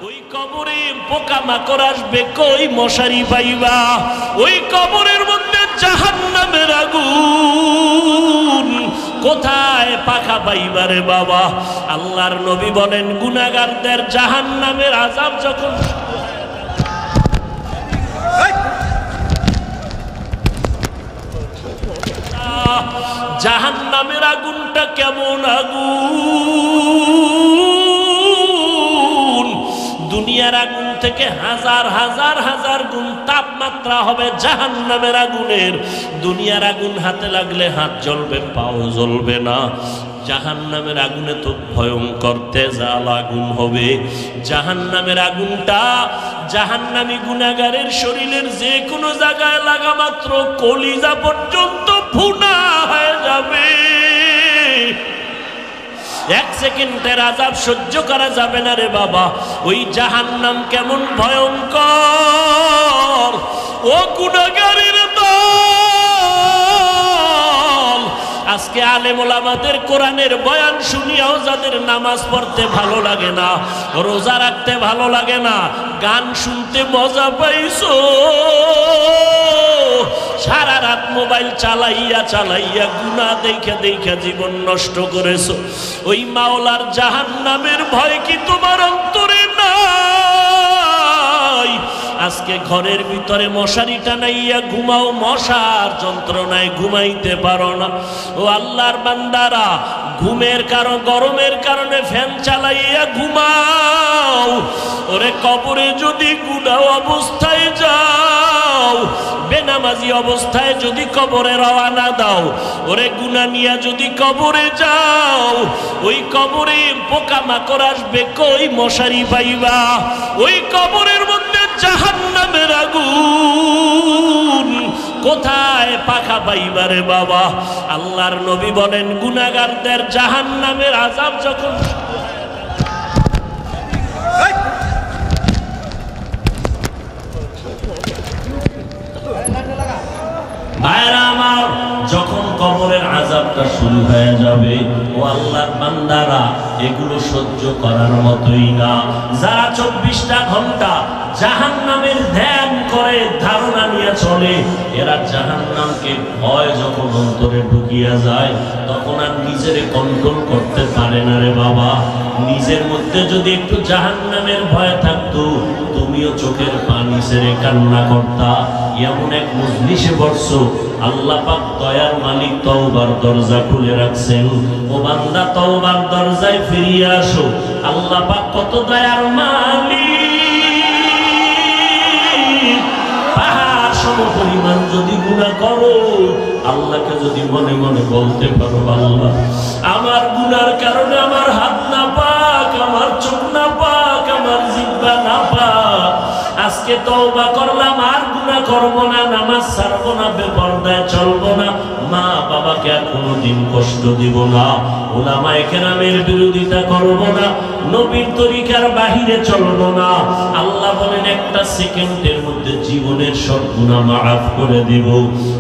ওই কবরে পোকামাকড় আসবে কই মশারি পাইবা? ওই কবরের মধ্যে জাহান্নামের আগুন কোথায় পাখা পাইবা রে বাবা? আল্লাহর নবী বলেন গুনাহগারদের জাহান্নামের আযাব যখন জাহান্নামের আগুনটা কেমন আগুন, দুনিয়ার আগুন থেকে হাজার হাজার হাজার গুণ তাপমাত্রা হবে জাহান্নামের আগুনের। দুনিয়ার আগুন হাতে লাগলে হাত জ্বলবে, পাও জ্বলবে না। জাহান্নামের আগুনে তো ভয়ঙ্কর তেজাল আগুন হবে। জাহান্নামের আগুনটা জাহান্নামী গুনাহগারের শরীরের যে কোনো জায়গায় লাগা মাত্র কলিজা পর্যন্ত ভুনা হয়ে যাবে। এক সেকেন্ডের আযাব সহ্য করা যাবে না রে বাবা। ওই জাহান্নাম কেমন ভয়ঙ্কর! ও গুনাহগারের দল, আজকে আলেম ওলামাদের কোরআনের বয়ান শুনিয়াও যাদের নামাজ পড়তে ভালো লাগে না, রোজা রাখতে ভালো লাগে না, গান শুনতে মজা পাইছো, সারা রাত মোবাইল চালাইয়া চালাইয়া গুনাহ দেখা দেখা জীবন নষ্ট করেছো, ওই মাওলার জাহান্নামের ভয় কি তোমার অন্তরে নাই? আজকে ঘরের ভিতরে মশারি টানাইয়া ঘুমাও, মশার যন্ত্রণায় ঘুমাইতে পারো না। ও আল্লাহর বান্দারা, ঘুমের কারণ গরমের কারণে ফ্যান চালাইয়া ঘুমাও। ওরে কবরে যদি গুনাহ অবস্থায় যাও, বেনামাজি অবস্থায় যদি কবরে রওনা দাও, ওরে গুনাহ নিয়া যদি কবরে যাও, ওই কবরে পোকামাকড় আসবে কই মশারি পাইবা? ওই কবরের মধ্যে জাহান্নামের আগুন কোথায় পাখা পাইবা রে বাবা? আল্লাহর নবী বলেন গুনাহগারদের জাহান্নামের আযাব যখন ভাইরা আমার, যখন কবরের আযাবটা শুরু হয়ে যাবে, ও আল্লাহর বান্দারা, এগুলো সহ্য করার মতোই না। যারা 24টা ঘন্টা জাহান্নামের ধ্যান করে ধারণা নিয়ে চলে, এরা জাহান্নামকে ভয় যখন অন্তরে ঢুকিয়া যায়, তখন আর নিজেরে কন্ট্রোল করতে পারে না রে বাবা। নিজের মধ্যে যদি একটু জাহান্নামের ভয় থাকতো, তুমিও চোখের পানি ছেড়ে কান্না করতা। এমন এক মজলিসে বসছো, আল্লাহ পাক দয়ার মালিক তওবার দরজা খুলে রাখছেন। ও বান্দা, তওবার দরজায় ফিরিয়ে আসো। আল্লাহ পাক কত দয়ার মালিক। পাহাড় সমপরিমাণ যদি গুনাহ করো, আল্লাহকে যদি মনে মনে বলতে পারো, আল্লাহ আমার গুনার কারণে আমার হাত না পাক, আমার চোখ না পাক, আমার জিহ্বা না পাক, আজকে তওবা করলাম, আর গুনাহ করব না, নামাজ ছাড়ব না, বেপরদায় চলব না, মা বাবাকে আর কোনোদিন কষ্ট দিব না, উলামায়ে কেরামের বিরোধিতা করব না, নবীর তরিকার বাহিরে চলব না। আল্লাহ বলেন একটা সেকেন্ডের মধ্যে জীবনের সব গুনাহ মাফ করে দিব।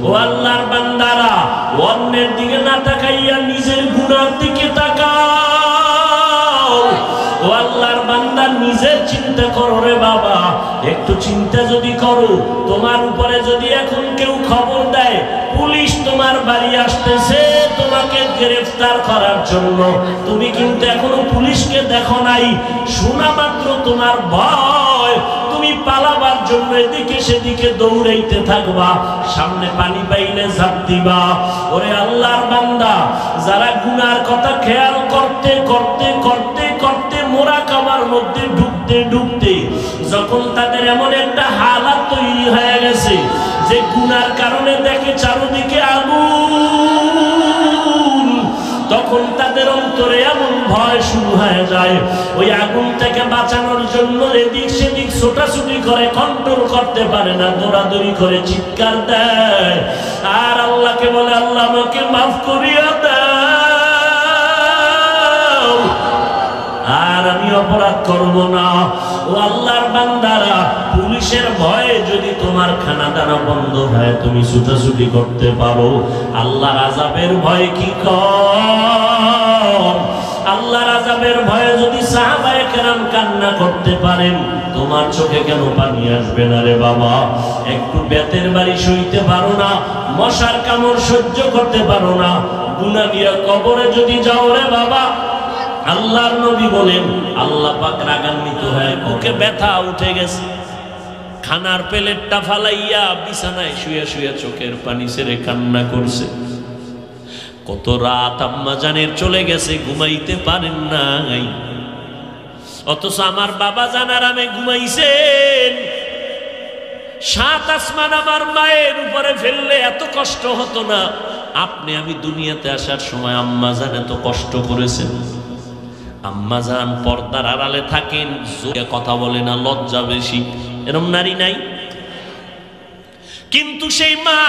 ও আল্লাহর বান্দারা, অন্যের দিকে না তাকাইয়া নিজের গুনার দিকে তাকাও। ও আল্লাহর বান্দা, নিজের চিন্তা করো রে বাবা। একটু চিন্তা যদি করো, তোমার উপরে যদি এখন কেউ খবর দেয় পুলিশ তোমার বাড়ি আসতেছে তোমাকে গ্রেফতার করার জন্য, তুমি কিন্তু এখনো পুলিশকে দেখো নাই, শোনা মাত্র তোমার ভয়, তুমি পালাবার জন্য এদিকে সেদিকে দৌড়াইতে থাকবা, সামনে পানি পাইলে ঝাঁপ দিবা। ওরে আল্লাহর বান্দা, যারা গুনার কথা খেয়াল করতে করতে করতে করতে মুরাকাবার মধ্যে ঢুকতে ঢুকতে যখন তাদের এমন একটা হালাত তৈরি হয়ে গেছে যে গুনার কারণে দেখে চারদিকে আগুন, তখন তাদের অন্তরে এমন ভয় শুরু হয়ে যায়, ওই আগুন থেকে বাঁচানোর জন্য এদিক সেদিক ছোটাছুটি করে, কন্ট্রোল করতে পারে না, দৌড়াদৌড়ি করে চিৎকার দেয়, আর আল্লাহকে বলে আল্লাহ আমাকে মাফ করিয়া দাও, আর আমি অপরাধ করব না। ও আল্লাহর বান্দারা, পুলিশের ভয়ে যদি তোমার খানা দানা বন্ধ হয়, তুমি ছুটাছুটি করতে পারো, আল্লাহর আযাবের ভয় কি কম? আল্লাহর আযাবের ভয়ে যদি সাহাবায়ে কেরাম শুনলাম কান্না করতে পারেন, তোমার চোখে কেন পানি আসবে না রে বাবা? একটু বেতের বাড়ি সইতে পারো না, মশার কামড় সহ্য করতে পারো না, গুনাহ নিয়ে কবরে যদি যাও রে বাবা, আল্লাহর নবী বলেন আল্লাহ পাক রাগান্বিত হয়, বুকে ব্যথা উঠে গেছে। খানার প্লেটটা ফালাইয়া বিছানায় শুয়ে শুয়ে চোখের পানি ছেড়ে কান্না করছে। কত রাত আম্মা জানের চলে গেছে, ঘুমাইতে পারেন নাই, অথচ আমার বাবা জানার আমি ঘুমাইছেন। 7 আসমান আমার মায়ের উপরে ফেললে এত কষ্ট হতো না। আপনি আমি দুনিয়াতে আসার সময় আম্মা জান এত কষ্ট করেছেন। আম্মা জান পর্দার আড়ালে থাকেন, জোরে কথা বলে না, লজ্জা বেশি, এরম নারী নাই? কিন্তু সেই মা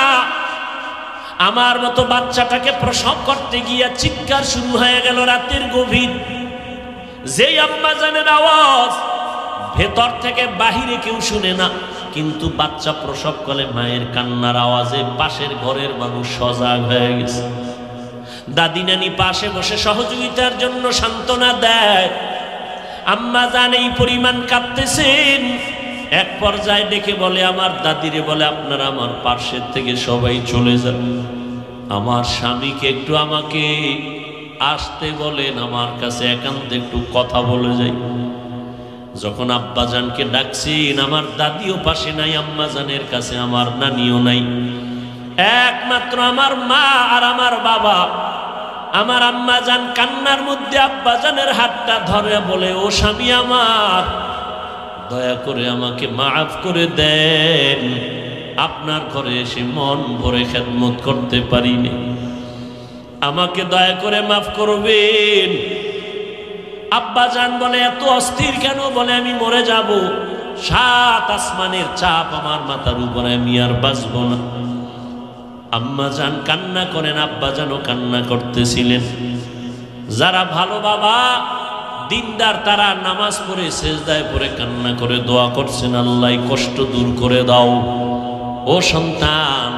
আমার মতো বাচ্চাটাকে প্রসব করতে গিয়া চিৎকার শুরু হয়ে গেল রাতের গভীর। যেই আম্মা জানের আওয়াজ ভেতর থেকে বাহিরে কেউ শুনে না, কিন্তু বাচ্চা প্রসব করলে মায়ের কান্নার আওয়াজে পাশের ঘরের মানুষ সজাগ হয়ে গেছে। দাদি নানি পাশে বসে সহযোগিতার জন্য সান্ত্বনা দেয়। আম্মা জান এই পরিমাণ কাঁদতেছেন, এক পর্যায়ে ডেকে বলে আমার দাদিরে, বলে আপনারা আমার পাশের থেকে সবাই চলে যান, আমার স্বামীকে একটু আমাকে আসতে বলেন, আমার কাছে একান্তে একটু কথা বলে যাই। যখন আব্বাজানকে ডাকছেন, আমার দাদিও পাশে নাই, আম্মা জানের কাছে আমার নানিও নাই, একমাত্র আমার মা আর আমার বাবা। আমার আম্মা জান কান্নার মধ্যে আব্বাজানের হাতটা ধরে বলে, ও স্বামী আমার, দয়া করে আমাকে মাফ করে দেন, আপনার ঘরে এসে মন ভরে খেদমত করতে পারিনি, আমাকে দয়া করে মাফ করবেন। আব্বাজান বলে এত অস্থির কেন? বলে আমি মরে যাব, 7 আসমানের চাপ আমার মাথার উপরে, আমি আর বাঁচব না। আম্মা জান কান্না করেন, আব্বাজানও কান্না করতেছিলেন। যারা ভালো বাবা দিনদার তারা নামাজ পড়ে সেজদায় পড়ে কান্না করে দোয়া করছেন, আল্লাহ কষ্ট দূর করে দাও। ও সন্তান,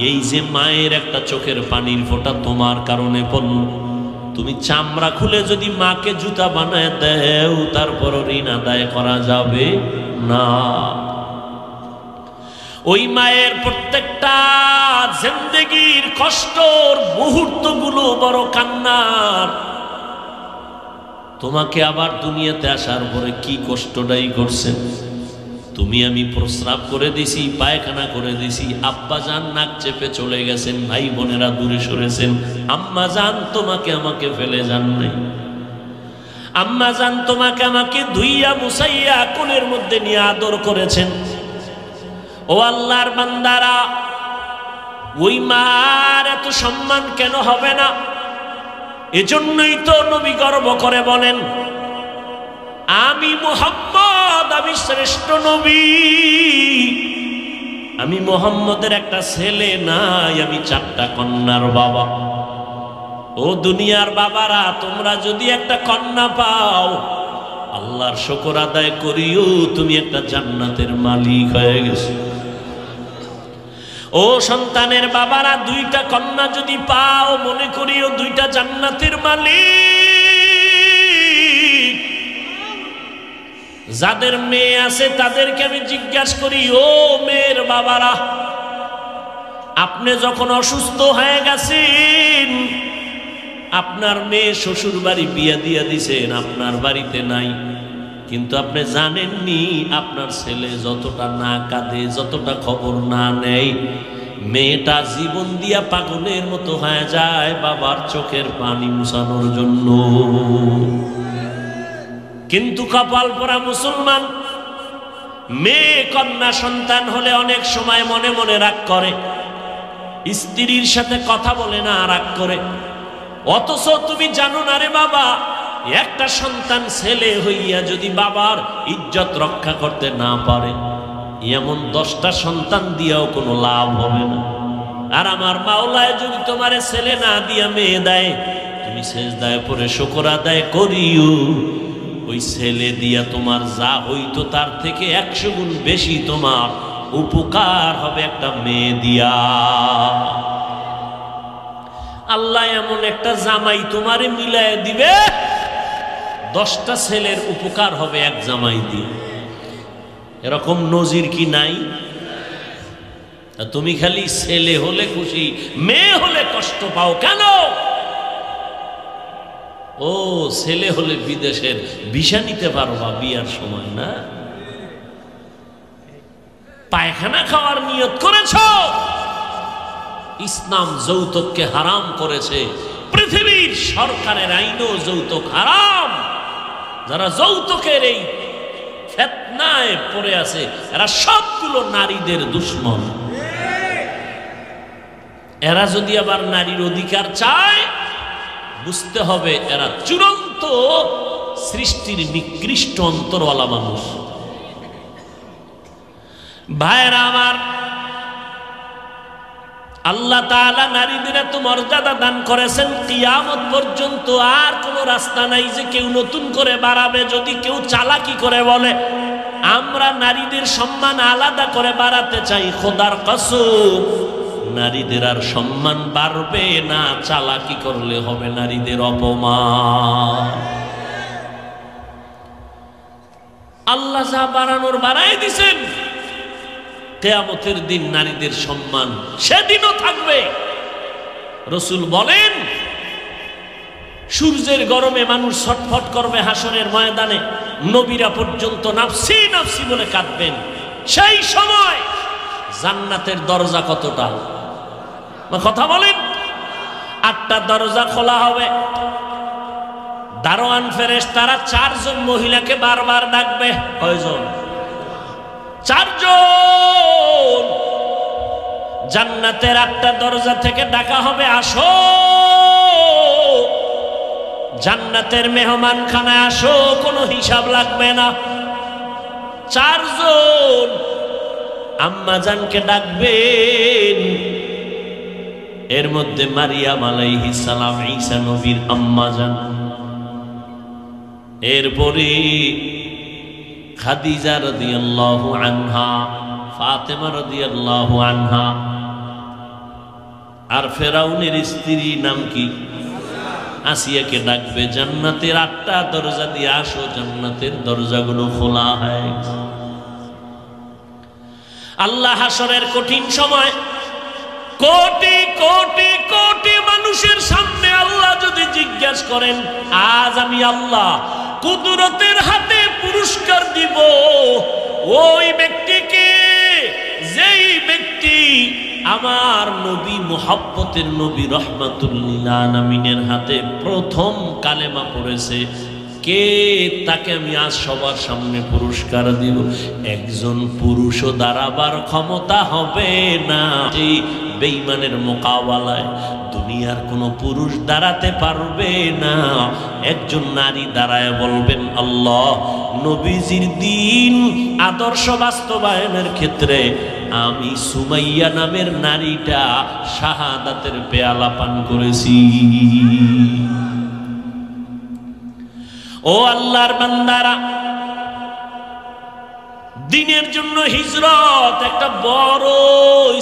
এই যে মায়ের একটা চোখের পানির ফোঁটা তোমার কারণে পড়ল, তুমি চামড়া খুলে যদি মাকে জুতা বানায় দেও, তারপর ঋণ আদায় করা যাবে না। ওই মায়ের প্রত্যেকটা জিন্দেগির কষ্টর মুহূর্তগুলো বড় কান্নার। তোমাকে আবার দুনিয়াতে আসার পরে কি কষ্টটাই করছেন। তুমি আমি প্রস্রাব করে দিছি, পায়খানা করে দিছি, আব্বা জান নাক চেপে চলে গেছেন, ভাই বোনেরা দূরে সরেছেন, আম্মা জান তোমাকে আমাকে ফেলে যান নাই। আম্মা জান তোমাকে আমাকে ধুইয়া মুছাইয়া কোলের মধ্যে নিয়ে আদর করেছেন। ও আল্লাহর বান্দারা, ওই মার এত সম্মান কেন হবে না? এজন্যই তো নবী গর্ব করে বলেন, আমি মুহাম্মদ, আমি শ্রেষ্ঠ নবী, আমি মুহাম্মদের একটা ছেলে নাই, আমি 4টা কন্যার বাবা। ও দুনিয়ার বাবারা, তোমরা যদি একটা কন্যা পাও, আল্লাহর শুকর আদায় করিও, তুমি একটা জান্নাতের মালিক হয়ে গেছো। ও সন্তানের বাবারা, 2টা কন্যা যদি পাও, মনে করিও 2টা জান্নাতের মালিক। যাদের মেয়ে আছে তাদেরকে আমি জিজ্ঞাসা করি, ও মেয়ের বাবারা, আপনি যখন অসুস্থ হয়ে গেছেন, আপনার মেয়ে শ্বশুর বাড়ি বিয়া দিয়া দিছেন, আপনার বাড়িতে নাই, কিন্তু আপনি জানেননি আপনার ছেলে যতটা না কাঁদে, যতটা খবর না নেয়, মেয়েটা জীবন দিয়া পাগলের মতো হয়ে যায় বাবার চোখের পানি মুছানোর জন্য। কিন্তু কপাল পোড়া মুসলমান, মেয়ে কন্যা সন্তান হলে অনেক সময় মনে মনে রাগ করে, স্ত্রীর সাথে কথা বলে না, রাগ করে। অথচ তুমি জানো না রে বাবা, একটা সন্তান ছেলে হইয়া যদি বাবার ইজ্জত রক্ষা করতে না পারে, এমন 10টা সন্তান দিয়াও কোনো লাভ হবে না। আর আমার মাওলায় যদি তোমারে ছেলে না দিয়া মেয়ে দেয়, তুমি সেজদায় পড়ে শুকর আদায় করিও, ওই ছেলে দিয়া তোমার যা হইতো তার থেকে 100 গুণ বেশি তোমার উপকার হবে একটা মেয়ে দিয়া। আল্লাহ এমন একটা জামাই তোমারে মিলায় দিবে, 10টা ছেলের উপকার হবে এক জামাই দিয়ে। এরকম নজির কি নাই? তুমি খালি ছেলে হলে খুশি, মেয়ে হলে কষ্ট পাও কেন? ও ছেলে হলে বিদেশের ভিসা নিতে পারবা বিয়ার সময় না? পায়খানা খাওয়ার নিয়ত করেছ, ইসলাম যৌতুককে হারাম করেছে। পৃথিবীর সরকারের আইনও যৌতুক হারাম। যারা যৌতুকের এই ফিতনায় পড়ে আছে এরা সবগুলো নারীদের দুশমন। এরা যদি আবার নারীর অধিকার চায়, বুঝতে হবে এরা চূড়ান্ত সৃষ্টির নিকৃষ্ট অন্তরওয়ালা মানুষ। ভাইরা আমার, আল্লাহ তাআলা নারীদের এত মর্যাদা দান করেছেন, কিয়ামত পর্যন্ত আর কোনো রাস্তা নাই যে কেউ নতুন করে বাড়াবে। যদি কেউ চালাকি করে বলে আমরা নারীদের সম্মান আলাদা করে বাড়াতে চাই, খোদার কসম নারীদের আর সম্মান বাড়বে না। চালাকি করলে হবে নারীদের অপমান। আল্লাহ যা বাড়ানোর বাড়াই দিছেন, কিয়ামতের দিন নারীদের সম্মান সেদিনও থাকবে। রাসূল বলেন সূর্যের গরমে মানুষ ছটফট করবে হাসরের ময়দানে, নবীরা পর্যন্ত নাফসি নাফসি বলে কাঁদবেন। সেই সময় জান্নাতের দরজা কতটা? কথা বলেন। 8টা দরজা খোলা হবে। দারোয়ান ফেরেশতারা 4 জন মহিলাকে বারবার ডাকবে। কয়জন? 4 জন। জান্নাতের 8টা দরজা থেকে ডাকা হবে, আসো জান্নাতের মেহমানখানায় আসো, কোনো হিসাব লাগবে না। 4 জন আম্মা জানকে ডাকবেন। এর মধ্যে মারিয়াম আলাইহিস সালাম, ঈসা নবীর আম্মা জান। এরপরে খাদিজা রাদিয়াল্লাহু আনহা, ফাতেমা রাদিয়াল্লাহু আনহা, আর ফেরাউনের স্ত্রী নাম কি? আসিয়াকে ডাকবে। জান্নাতের 8টা দরজা দিয়ে আসো, জান্নাতের দরজাগুলো খোলা হয়। আল্লাহ হাসরের কঠিন সময় কোটি কোটি কোটি মানুষের সামনে আল্লাহ যদি জিজ্ঞাসা করেন, আজ আমি আল্লাহ কুদরতের হাতে পুরস্কার দিব ওই ব্যক্তিকে যেই ব্যক্তি আমার নবী মুহাব্বতের নবী রাহমাতুল লিল আলামিনের হাতে প্রথম কালেমা পড়েছে, কে? তাকে আমি আজ সবার সামনে পুরস্কার দিব। একজন পুরুষও দাঁড়াবার ক্ষমতা হবে না। এই বেঈমানের মোকাবেলায় দুনিয়ার কোনো পুরুষ দাঁড়াতে পারবে না। একজন নারী দাঁড়ায় বলবেন, আল্লাহ নবীজির দ্বীন আদর্শ বাস্তবায়নের ক্ষেত্রে আমি সুমাইয়া নামের নারীটা শাহাদাতের পেয়ালা পান করেছি। ও আল্লাহর বান্দারা, দ্বীনের জন্য হিজরত একটা বড়,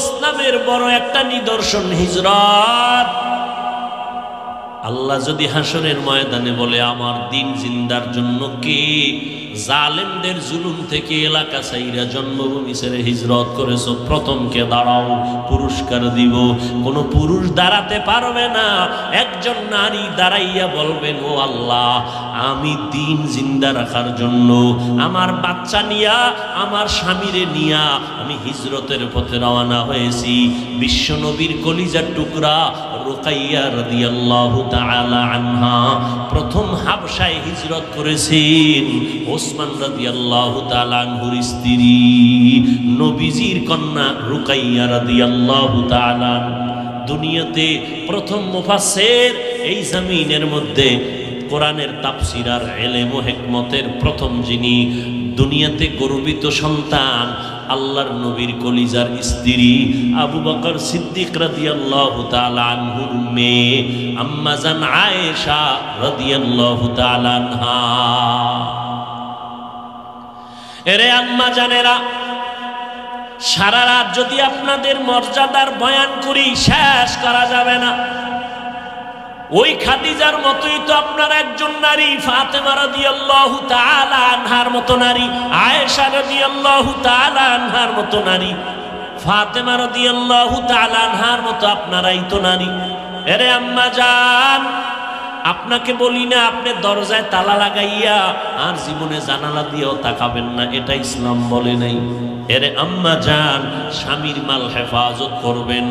ইসলামের বড় একটা নিদর্শন হিজরত। আল্লাহ যদি হাসরের ময়দানে বলে আমার দ্বীন জিন্দার জন্য কে জালেমদের জুলুম থেকে এলাকা ছাইরা জন্মভূমি ছেড়ে হিজরত করেছো, প্রথমকে দাঁড়াও, পুরস্কার দিব। কোনো পুরুষ দাঁড়াতে পারবে না। একজন নারী দাঁড়াইয়া বলবেন, ও আল্লাহ আমি দ্বীন জিন্দা রাখার জন্য আমার বাচ্চা নিয়া, আমার স্বামীরে নিয়া আমি হিজরতের পথে রওনা হয়েছি। বিশ্বনবীর কলিজার টুকরা রুকাইয়া রাদিয়াল্লাহু তাআলা আনহা প্রথম হাবশায় হিজরত করেছেন। ওসমান রাদিয়াল্লাহু তাআলা আনহুর স্ত্রী নবীজির কন্যা রুকাইয়া রাদিয়াল্লাহু তাআলা। দুনিয়াতে প্রথম মুফাসসির, এই জমিনের মধ্যে কোরআনের তাফসীর আর ইলম ও হিকমতের প্রথম যিনি, দুনিয়াতে গর্বিত সন্তান আল্লাহর নবীর কলিজার স্ত্রী আবু বকর সিদ্দিক রাদিয়াল্লাহু তাআলা আনহুর মেয়ে আম্মা জান আয়েশা রাদিয়াল্লাহু তাআলা আনহা। এরে আম্মা জানেরা, সারা রাত যদি আপনাদের মর্যাদার বয়ান করি শেষ করা যাবে না। ওই খাদিজার মতোই তো আপনার একজন নারী ফাতেমা রাদিয়াল্লাহু তাআলা আনহার মতো নারী, আয়েশা রাদিয়াল্লাহু তাআলা আনহার মতো নারী, ফাতেমা রাদিয়াল্লাহু তাআলা আনহার মতো আপনারাই তো নারী। এরে আম্মা জান, আপনাকে বলি না আপনি দরজায় তালা লাগাইয়া আর জীবনে জানালা দিয়েও তাকাবেন না, এটা ইসলাম বলে নাই। এরে আম্মা জান, স্বামীর মাল হেফাজত করবেন,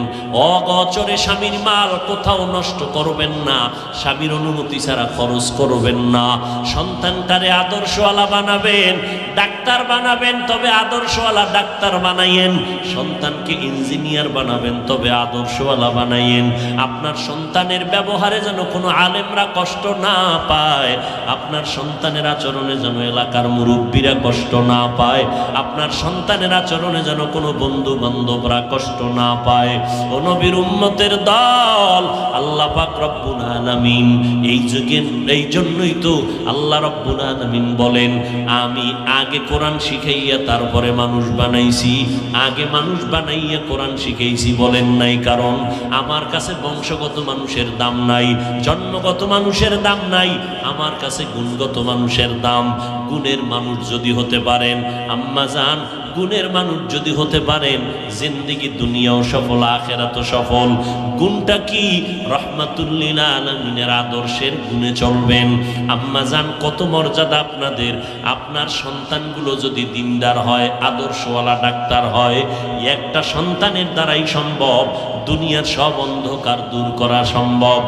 অগোচরে স্বামীর মাল কোথাও নষ্ট করবেন না, স্বামীর অনুমতি ছাড়া খরচ করবেন না। সন্তানটারে আদর্শওয়ালা বানাবেন, ডাক্তার বানাবেন তবে আদর্শওয়ালা ডাক্তার বানাইয়েন। সন্তানকে ইঞ্জিনিয়ার বানাবেন তবে আদর্শওয়ালা বানাইয়েন। আপনার সন্তানের ব্যবহারে যেন কোনো আলেমরা কষ্ট না পায়, আপনার সন্তানের আচরণে যেন এলাকার মুরব্বীরা কষ্ট না পায়, আপনার সন্তানের আচরণে যেন কোনো বন্ধু বান্ধবরা কষ্ট না পায়। ও নবীর উম্মতের দল, আল্লাহ পাক রব্বুল আলামিন এই জন্যই তো আল্লাহ রব্বুল আলামিন বলেন, আমি আগে কোরআন শিখাইয়া তারপরে মানুষ বানাইছি, আগে মানুষ বানাইয়া কোরআন শিখাইছি বলেন নাই। কারণ আমার কাছে বংশগত মানুষের দাম নাই, জন্মগত মানুষের দাম নাই, আমার কাছে গুণগত মানুষের দাম। গুণের মানুষ যদি হতে পারেন আম্মা জান, গুণের মানুষ যদি হতে পারেন, জিন্দেগি দুনিয়াও সফল আখিরাতও সফল। গুণটা কি? রাহমাতুল লিল আলামিনের আদর্শের গুণে চলবেন। আম্মা জান, কত মর্যাদা আপনাদের। আপনার সন্তানগুলো যদি দিনদার হয়, আদর্শওয়ালা ডাক্তার হয়, একটা সন্তানের দ্বারাই সম্ভব দুনিয়ার সব অন্ধকার দূর করা সম্ভব।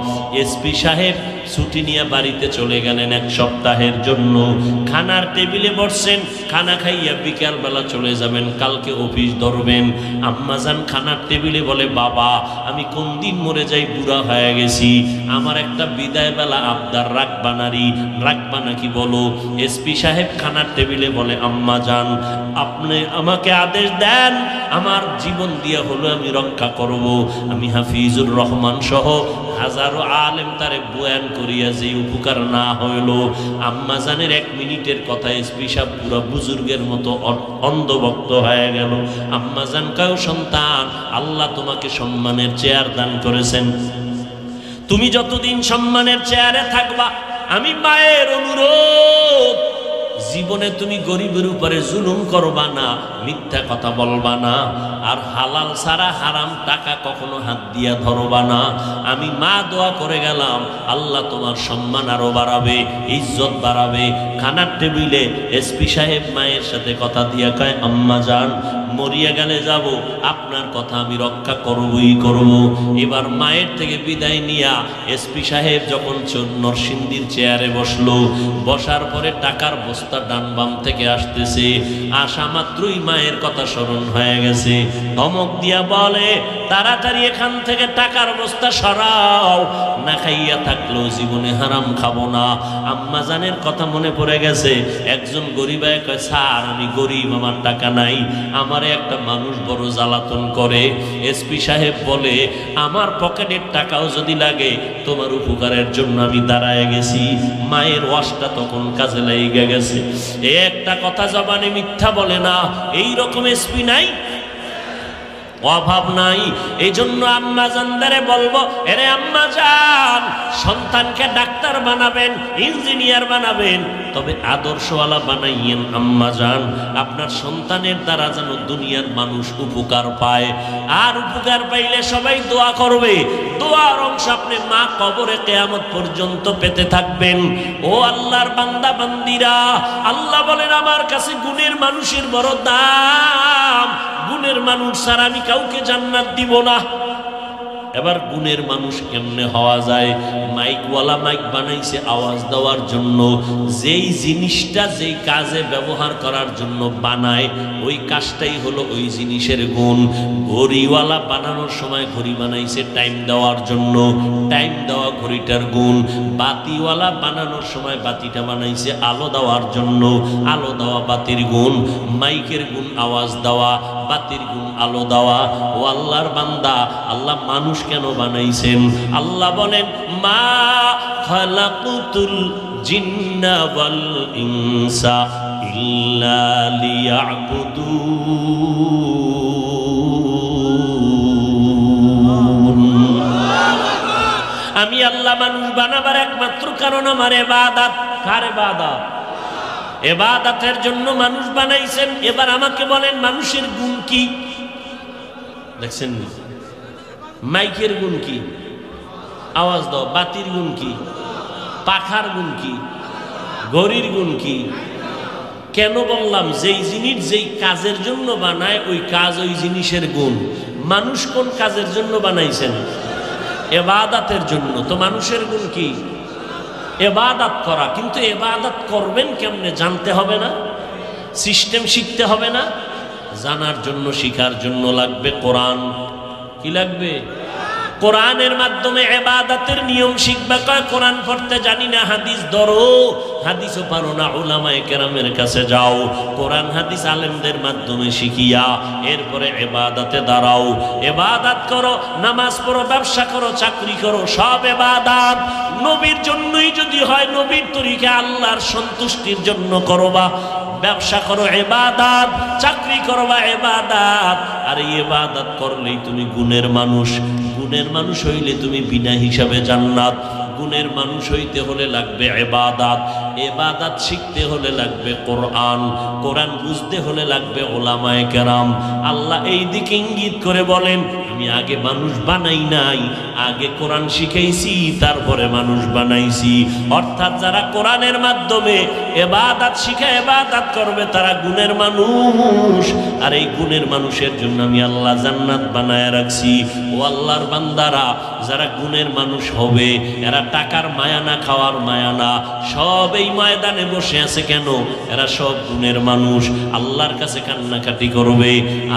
এসপি সাহেব ছুটি নিয়ে বাড়িতে চলে গেলেন এক সপ্তাহের জন্য, খানার টেবিলে বসছেন, খানা খাইয়া বিকালবেলা চলে যাবেন, কালকে অফিস ধরবেন। আম্মাজান খানার টেবিলে বলে, বাবা আমি কোন দিন মরে যাই, বুড়া হয়ে গেছি, আমার একটা বিদায় বেলা আবদার রাখবা নাকি বলো। এসপি সাহেব খানার টেবিলে বলে, আম্মাজান আপনি আমাকে আদেশ দেন, আমার জীবন দিয়া হলো আমি রক্ষা করব। আমি হাফিজুর রহমান সহ হাজারো আলেম তারে বয়ান করিয়া যে উপকার না হইল। আম্মাজানের 1 মিনিটের কথা এসপি সাহেব পুরো বুজুর্গের মতো অন্ধভক্ত হয়ে গেল। আম্মাজান কয়, সন্তান আল্লাহ তোমাকে সম্মানের চেয়ার দান করেছেন, তুমি যতদিন সম্মানের চেয়ারে থাকবা, আমি মায়ের অনুরোধ, জীবনে তুমি গরিবের উপরে জুলুম করবা না, মিথ্যা কথা বলবা না, আর হালাল ছাড়া হারাম টাকা কখনো হাত দিয়া ধরবা না। আমি মা দোয়া করে গেলাম, আল্লাহ তোমার সম্মান আরো বাড়াবে, ইজ্জত বাড়াবে। খানার টেবিলে এসপি সাহেব মায়ের সাথে কথা দিয়া কয়, আম্মা জান মরিয়া গেলে যাব, আপনার কথা আমি রক্ষা করবই করব। এবার মায়ের থেকে বিদায় নিয়া এসপি সাহেব যখন নরসিংদীর চেয়ারে বসলো, বসার পরে টাকার বস্তা ডান বাম থেকে আসতেছে, আসা মাত্রই মায়ের কথা স্মরণ হয়ে গেছে। ধমক দিয়া বলে, তাড়াতাড়ি এখান থেকে টাকার বস্তা সরাও, না খাইয়া থাকলেও জীবনে হারাম খাবো না। আম্মা জানের কথা মনে পড়ে গেছে। একজন গরিব কয়, স্যার আমি গরিব, আমার টাকা নাই, আমারে একটা মানুষ বড় জ্বালাতন করে। এসপি সাহেব বলে, আমার পকেটের টাকাও যদি লাগে তোমার উপকারের জন্য আমি দাঁড়ায় গেছি। মায়ের ওয়াজটা তখন কাজে লেগে গেছে। একটা কথা জবানে মিথ্যা বলে না, এই রকম এসপি নাই, অভাব নাই। এই জন্য আম্মা জানদারে বলবো, এরে আম্মা জান, সন্তানকে ডাক্তার বানাবেন, ইঞ্জিনিয়ার বানাবেন, তবে আদর্শওয়ালা বানাইয়েন। আম্মা জান, আপনার সন্তানের দ্বারা যেন দুনিয়ার মানুষ উপকার পায়, আর উপকার পাইলে সবাই দোয়া করবে। দোয়ার অংশ আপনি মা কবরে কিয়ামত পর্যন্ত পেতে থাকবেন। ও আল্লাহর বান্দা বান্দিরা, আল্লাহ বলেন আমার কাছে গুণের মানুষের বড় দাম, গুণের মানুষ ছাড়া আমি কাউকে জান্নাত দিব না। এবার গুণের মানুষ কেমনে হওয়া যায়? মাইকওয়ালা মাইক বানাইছে আওয়াজ দেওয়ার জন্য, যেই জিনিসটা যেই কাজে ব্যবহার করার জন্য বানায়, ওই কাজটাই হলো ওই জিনিসের গুণ। ঘড়িওয়ালা বানানোর সময় ঘড়ি বানাইছে টাইম দেওয়ার জন্য, টাইম দেওয়া ঘড়িটার গুণ। বাতিওয়ালা বানানোর সময় বাতিটা বানাইছে আলো দেওয়ার জন্য, আলো দেওয়া বাতির গুণ। মাইকের গুণ আওয়াজ দেওয়া, বাতির গুণ আলো দেওয়া। ও আল্লাহর বান্দা, আল্লাহ মানুষ কেন বানাইছেন? আল্লাহ বলেন, মা খালাকুতুল জিন্না ওয়াল ইনসা ইল্লা লিয়াবুদুন। আমি আল্লাহ মানুষ বানাবার একমাত্র কারণ আমার ইবাদত। কার ইবাদত? ইবাদতের জন্য মানুষ বানাইছেন। এবার আমাকে বলেন মানুষের গুণ কি? দেখছেন মাইকের গুণ কি? আওয়াজ দাও। বাতির গুণ কি? পাখার গুণ কি? ঘড়ির গুণ কি? কেন বললাম? যেই জিনিস যেই কাজের জন্য বানায় ওই কাজ ওই জিনিসের গুণ। মানুষ কোন কাজের জন্য বানাইছেন? ইবাদতের জন্য। তো মানুষের গুণ কি? ইবাদত করা। কিন্তু ইবাদত করবেন কেমনে জানতে হবে না? সিস্টেম শিখতে হবে না? জানার জন্য শিখার জন্য লাগবে কোরআন। কি লাগবে? কোরআনের মাধ্যমে ইবাদতের নিয়ম শিখবে। কয় কোরআন পড়তে জানি না, হাদিস ধরো। হাদিসও পারো না, উলামায়ে কেরামের কাছে যাও। কোরআন হাদিস আলেমদের মাধ্যমে শিখিয়া এরপরে ইবাদতে দাঁড়াও। ইবাদত করো, নামাজ পড়ো, ব্যবসা করো, চাকরি করো, সব ইবাদত নবীর জন্যই যদি হয়, নবীর তরিকা আল্লাহর সন্তুষ্টির জন্য করবা। ব্যবসা করো ইবাদত, চাকরি করবা ইবাদত। আর এই ইবাদত করলেই তুমি গুণের মানুষ। গুণের মানুষ হইলে তুমি বিনা হিসাবে জান্নাত। গুণের মানুষ হইতে হলে লাগবে ইবাদত। ইবাদত শিখতে হলে লাগবে কোরআন। কোরআন বুঝতে হলে লাগবে উলামায়ে কেরাম। আল্লাহ এই দিকে ইঙ্গিত করে বলেন, আমি আগে মানুষ বানাই নাই, আগে কোরআন শিখাইছি, তারপরে মানুষ বানাইছি। অর্থাৎ যারা কোরআনের মাধ্যমে ইবাদত শিখে ইবাদত করবে তারা গুণের মানুষ। আর এই গুণের মানুষের জন্য আমি আল্লাহ জান্নাত বানায় রাখছি। ও আল্লাহর বান্দারা, যারা গুণের মানুষ হবে এরা টাকার মায়া না, খাওয়ার মায়া না, সব এই ময়দানে বসে আছে কেন? এরা সব গুণের মানুষ। আল্লাহর কাছে কান্নাকাটি করবে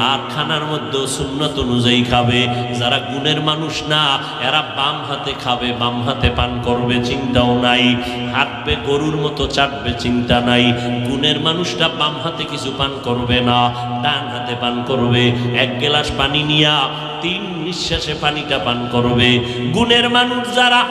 আর খানার মধ্যেও সুন্নত অনুযায়ী খাবে। যারা গুণের মানুষ না এরা বাম হাতে খাবে, বাম হাতে পান করবে, চিন্তাও নাই। হাঁটবে গরুর মতো, চাটবে, চিন্তা নাই। গুণের মানুষটা বাম হাতে কিছু পান করবে না, ডান হাতে পান করবে। এক গ্লাস পানি নিয়া 3 নিঃশ্বাসে পানিটা পান করবে। গুণের মানুষ যারা,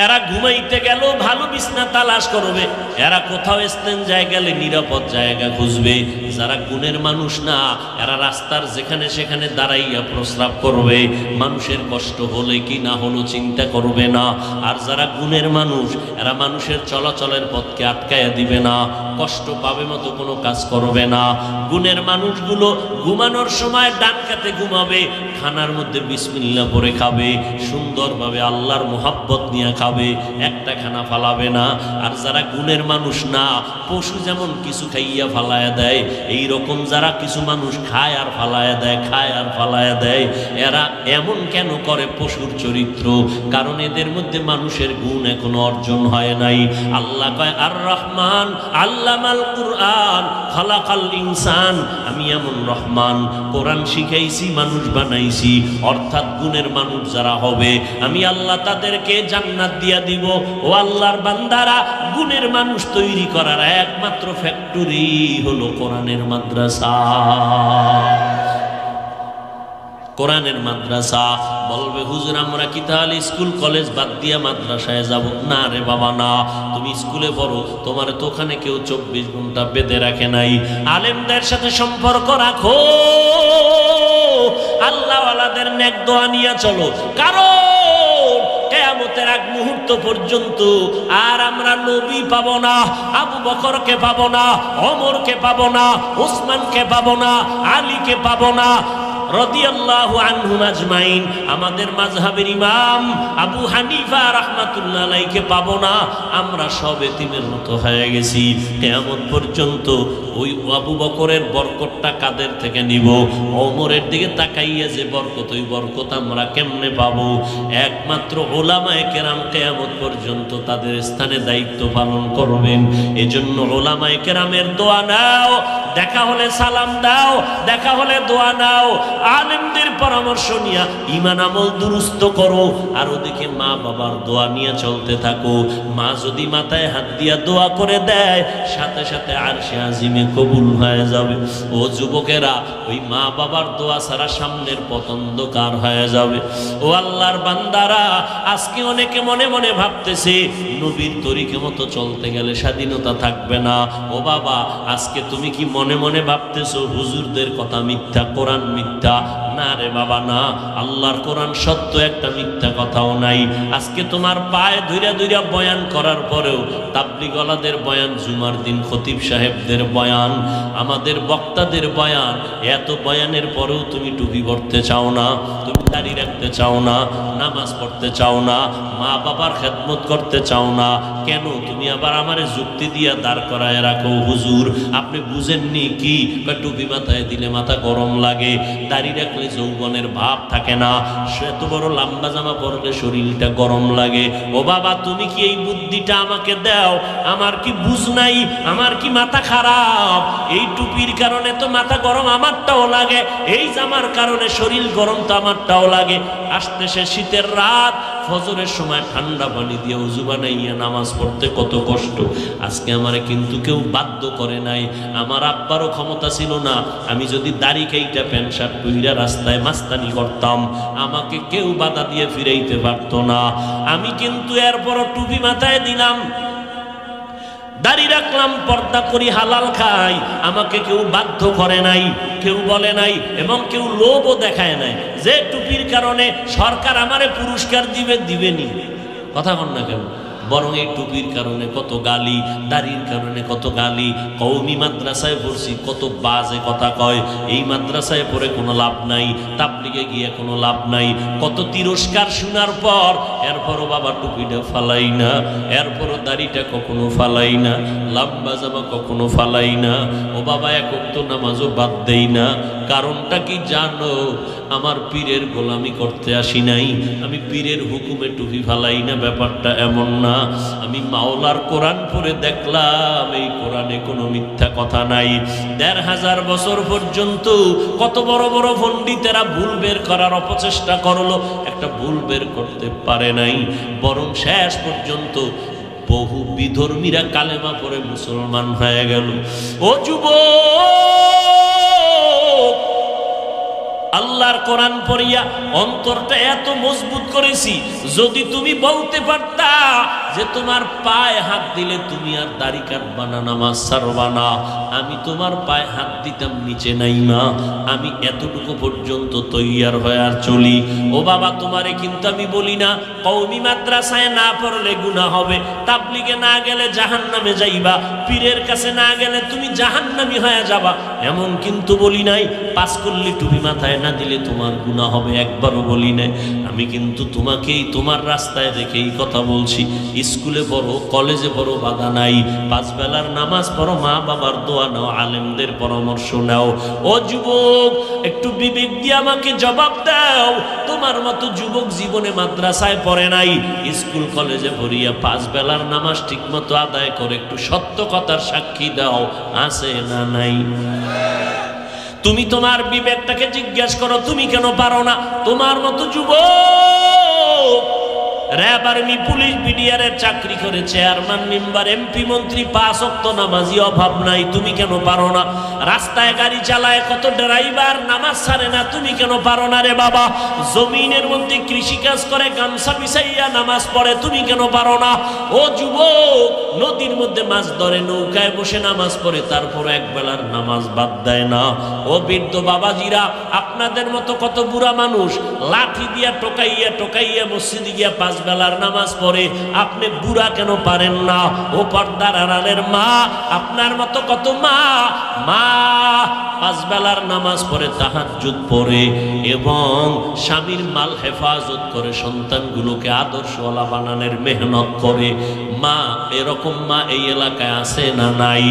এরা ঘুমাইতে গেল ভালো বিছনা তালাশ করবে। এরা কোথাও ইস্তেঞ্জায় গেলে নিরাপদ জায়গা খুঁজবে। যারা গুণের মানুষ না এরা রাস্তার যেখানে সেখানে দাঁড়াইয়া প্রস্রাব করবে। মানুষের কষ্ট হলে কি না হলো চিন্তা করবে না। আর যারা গুণের মানুষ এরা মানুষের চলাচলের পথকে আটকায়া দিবে না, কষ্ট পাবে মতো কোনো কাজ করবে না। গুণের মানুষগুলো ঘুমানোর সময় ডান কাতে ঘুমাবে, খানার মধ্যে বিসমিল্লাহ পড়ে খাবে, সুন্দরভাবে আল্লাহর মোহাব্বত নিয়ে খাবে, একটা খানা ফালাবে না। আর যারা গুণের মানুষ না, পশু যেমন কিছু খাইয়া ফালায়া দেয়, এই রকম যারা কিছু মানুষ খায় আর ফালায়া দেয়, খায় আর ফালায়া দেয়, এরা এমন কেন করে? পশুর চরিত্র। কারণ এদের মধ্যে মানুষের গুণ এখনো অর্জন হয় নাই। আল্লাহ কয় আর রহমান আল্লামাল কুরআন খালাকাল ইনসান। আমি এমন রহমান, কোরআন শিখাইছি, মানুষ বানাইছি। অর্থাৎ গুণের মানুষ যারা হবে আমি আল্লাহ তাদেরকে জান্নাত দিয়া দিব। ও আল্লাহর বান্দারা, গুণের মানুষ তৈরি করার একমাত্র ফ্যাক্টরি হলো কোরআনের মাদ্রাসা। কোরআনের মাদ্রাসা। বলবে হুজুর আমরা কি তাহলে স্কুল কলেজ বাদ দিয়ে মাদ্রাসায় যাব? না রে বাবা না, তুমি স্কুলে পড়ো, তোমার তো ওখানে কেউ 24 ঘন্টা বেঁধে রাখে নাই। আলেমদের সাথে সম্পর্ক রাখো, আল্লাহওয়ালাদের নেক দোয়া নিয়ে চলো। কারণ কিয়ামতের আগ মুহূর্ত পর্যন্ত আর আমরা নবী পাবো না, আবু বকরকে পাবো না, ওমরকে পাবো না, উসমানকে পাবো না, আলীকে পাবো না রাদিয়াল্লাহু আনহুম আজমাইন। আমাদের মাযহাবের ইমাম আবু হানিফা রাহমাতুল্লাহ আলাইহিকে পাবো না। আমরা সব এতিমের মতো হয়ে গেছি। কিয়ামত পর্যন্ত ওই আবু বকরের বরকতটা কাদের থেকে নিব? ওমরের দিকে তাকাইয়া যে বরকত, ওই বরকত আমরা কেমনে পাবো? একমাত্র উলামায়ে কেরাম কিয়ামত পর্যন্ত তাদের স্থানে দায়িত্ব পালন করবেন। এজন্য উলামায়ে কেরামের দোয়া নাও, দেখা হলে সালাম দাও, দেখা হলে দোয়া নাও। আলেমদের পরামর্শ নিয়া ঈমান আমল দুরুস্ত করো। আর ওদিকে মা বাবার দোয়া নিয়ে চলতে থাকো। মা যদি মাথায় হাত দিয়া দোয়া করে দেয়, সাথে সাথে আরশে আজিমে কবুল হয়ে যাবে। ও যুবকেরা, ওই মা বাবার দোয়া ছাড়া সামনের পথ অন্ধকার হয়ে যাবে। ও আল্লাহর বান্দারা, আজকে অনেকে মনে মনে ভাবতেছে নবীর তরিকে মতো চলতে গেলে স্বাধীনতা থাকবে না। ও বাবা, আজকে তুমি কি মনে মনে ভাবতেছো হুজুরদের কথা মিথ্যা, কোরআন মিথ্যা? না রে বাবা না, আল্লাহর কোরআন সত্য, একটা মিথ্যা কথাও নাই। আজকে তোমার পায়ে ধইরা ধইরা বয়ান করার পরেও তাবলীগওয়ালাদের বয়ান, জুমার দিন খতিব সাহেবদের বয়ান, আমাদের বক্তাদের বয়ান, এত বয়ানের পরেও তুমি টুপি পরতে চাও না, তুমি দাড়ি রাখতে চাও না, নামাজ পড়তে চাও না, মা বাবার খেদমত করতে চাও না। কেন? তুমি আবার আমারে যুক্তি দিয়া দাঁড় করায় রাখো, হুজুর আপনি বুঝেননি কি? টুপি মাথায় দিলে মাথা গরম লাগে, দাড়ি রাখলে যৌবনের ভাব থাকে না, এত বড় লম্বা জামা পরলে শরীরটা গরম লাগে। ও বাবা, তুমি কি এই বুদ্ধিটা আমাকে দাও? আমার কি বুঝ নাই? আমার কি মাথা খারাপ? এই টুপির কারণে তো মাথা গরম আমারটাও লাগে, এই জামার কারণে শরীর গরম তো আমারটাও লাগে। আসতেছে শীতের রাত, ফজরের সময় ঠান্ডা পানি দিয়ে ওযু বানাইয়া নামাজ পড়তে কত কষ্ট। আজকে আমারে কিন্তু কেউ বাধ্য করে নাই, আমার আব্বারও ক্ষমতা ছিল না। আমি যদি দাড়ি কাইটা প্যান্ট শার্ট পইরা রাস্তায় মাস্তানি করতাম, আমাকে কেউ বাধা দিয়ে ফিরাইতে পারতো না। আমি কিন্তু এরপরও টুপি মাথায় দিলাম, দাড়ি রাখলাম, পর্দা করি, হালাল খাই, আমাকে কেউ বাধ্য করে নাই, কেউ বলে নাই, এবং কেউ লোভও দেখায় নাই যে টুপির কারণে সরকার আমারে পুরস্কার দিবেনি। কথা বল না কেন? বরং এই টুপির কারণে কত গালি, দাড়ির কারণে কত গালি। কওমি মাদ্রাসায় পড়ছি, কত বাজে কথা কয়। এই মাদ্রাসায় পড়ে কোনো লাভ নাই, তাবলীগে গিয়ে কোনো লাভ নাই। কত তিরস্কার শোনার পর এরপরও বাবা টুপিটা ফালাই না, এরপরও দাড়িটা কখনো ফালাই না, লম্বা জামা কখনো ফালাই না। ও বাবা, এক ওয়াক্ত নামাজও বাদ দেই না। কারণটা কি জানো? আমার পীরের গোলামি করতে আসি নাই, আমি পীরের হুকুমে টুপি ফালাই না, ব্যাপারটা এমন না। আমি মাওলার কোরআন পড়ে দেখলাম এই কোরআনে কোনো মিথ্যা কথা নাই। ১৫০০ বছর পর্যন্ত কত বড় বড় পণ্ডিতেরা ভুল বের করার অপচেষ্টা করলো, একটা ভুল বের করতে পারে নাই। বরং শেষ পর্যন্ত বহু বিধর্মীরা কালেমা পড়ে মুসলমান হয়ে গেল। ও যুবক, আল্লাহর কোরআন পড়িয়া অন্তরটা এত মজবুত করেছি, যদি তুমি বলতে পারতা যে তোমার পায়ে হাত দিলে তুমি আর দাড়ি কাটবা না, নামাজ ছাড়বা না, আমি তোমার পায়ে হাত দিতাম নিচে নাইমা, আমি এতটুকু পর্যন্ত তৈয়ার হয়ে আর চলি। ও বাবা, তোমারে কিন্তু আমি বলি না কওমি মাদ্রাসায় না পড়লে গুনাহ হবে, তাবলীগে না গেলে জাহান্নামে যাইবা, পীরের কাছে না গেলে তুমি জাহান্নামী হয়ে যাবা, এমন কিন্তু বলি নাই। পাস করলে টুপি মাথায় না দিলে তোমার গুনাহ হবে, একবারও বলি নাই। আমি কিন্তু তোমাকেই তোমার রাস্তায় রেখেই কথা বলছি। স্কুলে পড়ো, কলেজে পড়ো, বাধা নাই। 5 বেলার নামাজ পড়ো, মা বাবার দোয়া নাও, আলেমদের পরামর্শ নাও। ও যুবক, একটু বিবেক দিয়ে আমাকে জবাব দাও। তোমার মতো যুবক জীবনে মাদ্রাসায় পড়ে নাই, স্কুল কলেজে পড়িয়া 5 বেলার নামাজ ঠিক মতো আদায় করে একটু সত্য কথার সাক্ষী দাও, আছে না নাই? তুমি তোমার বিবেকটাকে জিজ্ঞেস করো, তুমি কেন পারো না? তোমার মতো যুবক র্যাব, আর্মি, পুলিশ, বিডিআরের চাকরি করে চেয়ারম্যান, মেম্বার, এমপি, মন্ত্রী, 5 ওয়াক্ত নামাজি, অভাব নাই, তুমি কেন পারো না? রাস্তায় গাড়ি চালায় কত ড্রাইভার নামাজ ছাড়ে না, তুমি কেন পারো না রে বাবা? জমিনের মধ্যে কৃষিকাজ করে গামছা বিছাইয়া নামাজ পড়ে, তুমি কেন পারো না? ও যুবক, নদীর মধ্যে মাছ ধরে, নৌকায় বসে নামাজ পড়ে, তারপর এক বেলার নামাজ বাদ দেয় না। ও বৃদ্ধ বাবাজিরা, আপনাদের মতো কত বুড়া মানুষ লাঠি দিয়া টোকাইয়া টোকাইয়া মসজিদে গিয়া 5 বেলার নামাজ পড়ে, আপনি বুড়া কেন পারেন না? ও পর্দার আড়ালের মা, আপনার মতো কত মা 5 বেলার নামাজ পড়ে, তাহাজ্জুদ পড়ে, এবং স্বামীর মাল হেফাজত করে, সন্তানগুলোকে আদর্শওয়ালা বানানোর মেহনত করে। মা, এরকম মা এই এলাকায় আছে না নাই?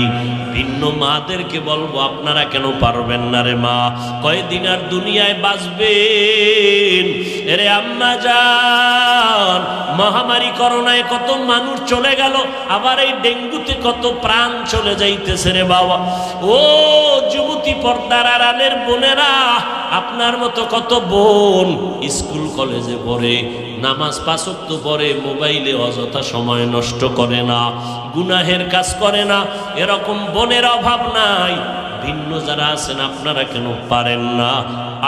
ভিন্ন মাদেরকে বলবো, আপনারা কেন পারবেন না রে মা? কয়দিন আর দুনিয়ায় বাঁচবেন? এরে আম্মা জান, মহামারী করোনায় কত মানুষ চলে গেল, আবার এই ডেঙ্গুতে কত প্রাণ চলে যাইতেছে রে বাবা। ও যুবতী, পর্দার আড়ালের বোনেরা, আপনার মতো কত বোন স্কুল কলেজে পড়ে, নামাজ 5 ওয়াক্ত পড়ে, মোবাইলে অযথা সময় নষ্ট করে না, গুনাহের কাজ করে না, এরকম বোনের অভাব নাই। ভিন্ন যারা আছেন, আপনারা কেন পারেন না?